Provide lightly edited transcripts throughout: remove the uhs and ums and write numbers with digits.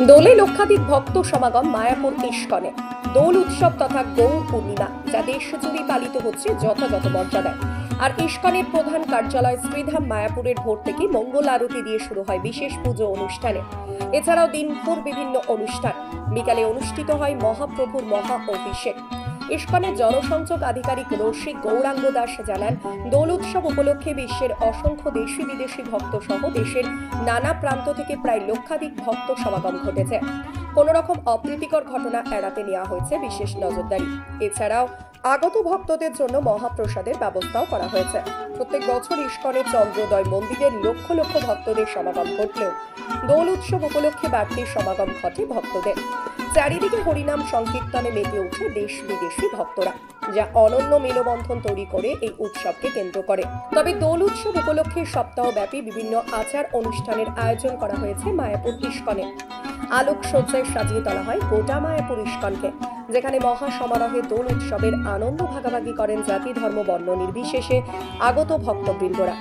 দোলে লক্ষাধিক ভক্ত সমাগম মায়াপুর ইস্কনে। দোল উৎসব তথা গৌর পূর্ণিমা যা দেশজুড়ে পালিত হচ্ছে যথাযথ মর্যাদায়। আর ইস্কনের প্রধান কার্যালয় শ্রীধাম মায়াপুরের ভোর থেকে মঙ্গল আরতি দিয়ে শুরু হয় বিশেষ পুজো অনুষ্ঠানে। এছাড়াও দিনভর বিভিন্ন অনুষ্ঠান। বিকালে অনুষ্ঠিত হয় মহাপ্রভুর মহা অভিষেক। ইস্কনের জনসংযোগ আধিকারিক রসিক গৌরাঙ্গ দাস জানান, দোল উৎসব উপলক্ষে বিশ্বের অসংখ্য দেশি বিদেশি ভক্ত সহ দেশের নানা প্রান্ত থেকে প্রায় লক্ষাধিক ভক্ত সমাগম ঘটেছে। কোন রকম অপ্রীতিকর ঘটনা এড়াতে নেওয়া হয়েছে বিশেষ নজরদারি। এছাড়াও আগত ভক্তদের জন্য মহাপ্রসাদের ব্যবস্থাও করা হয়েছে। প্রত্যেক বছর ইস্কনের চন্দ্রোদয় মন্দিরে লক্ষ লক্ষ ভক্তদের সমাগম ঘটলেও দোল উৎসব উপলক্ষে বাড়তি সমাগম ঘটে ভক্তদের। চারিদিকে হরিনাম সংকীর্তনে মেতে ওঠে দেশ বিদেশি ভক্তরা, যা অনন্য মেলবন্ধন তৈরি করে এই উৎসবকে কেন্দ্র করে। তবে দোল উৎসব উপলক্ষে সপ্তাহব্যাপী বিভিন্ন আচার অনুষ্ঠানের আয়োজন করা হয়েছে মায়াপুর ইস্কনে। আলোকসজ্জায় সাজিয়ে তোলা হয় গোটা মায়াপুর ইস্কনকে, যেখানে মহা সমারোহে দোল উৎসবের আনন্দ ভাগাভাগি করেন জাতি ধর্ম বর্ণ নির্বিশেষে আগত ভক্তবৃন্দরা।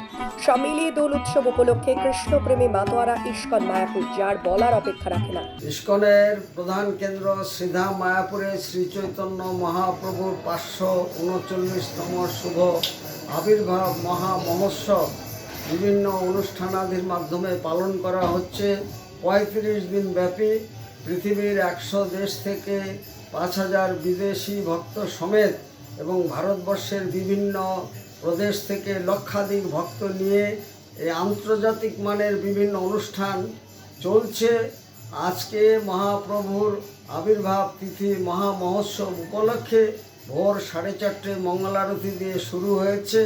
সব মিলিয়ে দোল উৎসব উপলক্ষে কৃষ্ণপ্রেমী মাতোয়ারা ইস্কন মায়াপুর যার বলার অপেক্ষা রাখে না। ইস্কনের প্রধান কেন্দ্র শ্রীধাম মায়াপুরে শ্রী চৈতন্য মহাপ্রভুর 539তম শুভ আবির্ভাব মহা মহোৎসব বিভিন্ন অনুষ্ঠানাদির মাধ্যমে পালন করা হচ্ছে। 35 দিন ব্যাপী পৃথিবীর 100 দেশ থেকে 5000 বিদেশি ভক্ত সমেত এবং ভারতবর্ষের বিভিন্ন প্রদেশ থেকে লক্ষাধিক ভক্ত নিয়ে এই আন্তর্জাতিক মানের বিভিন্ন অনুষ্ঠান চলছে। আজকে মহাপ্রভুর আবির্ভাব তিথি মহা মহোৎসব উপলক্ষে ভোর 4:30 মঙ্গলারতি দিয়ে শুরু হয়েছে।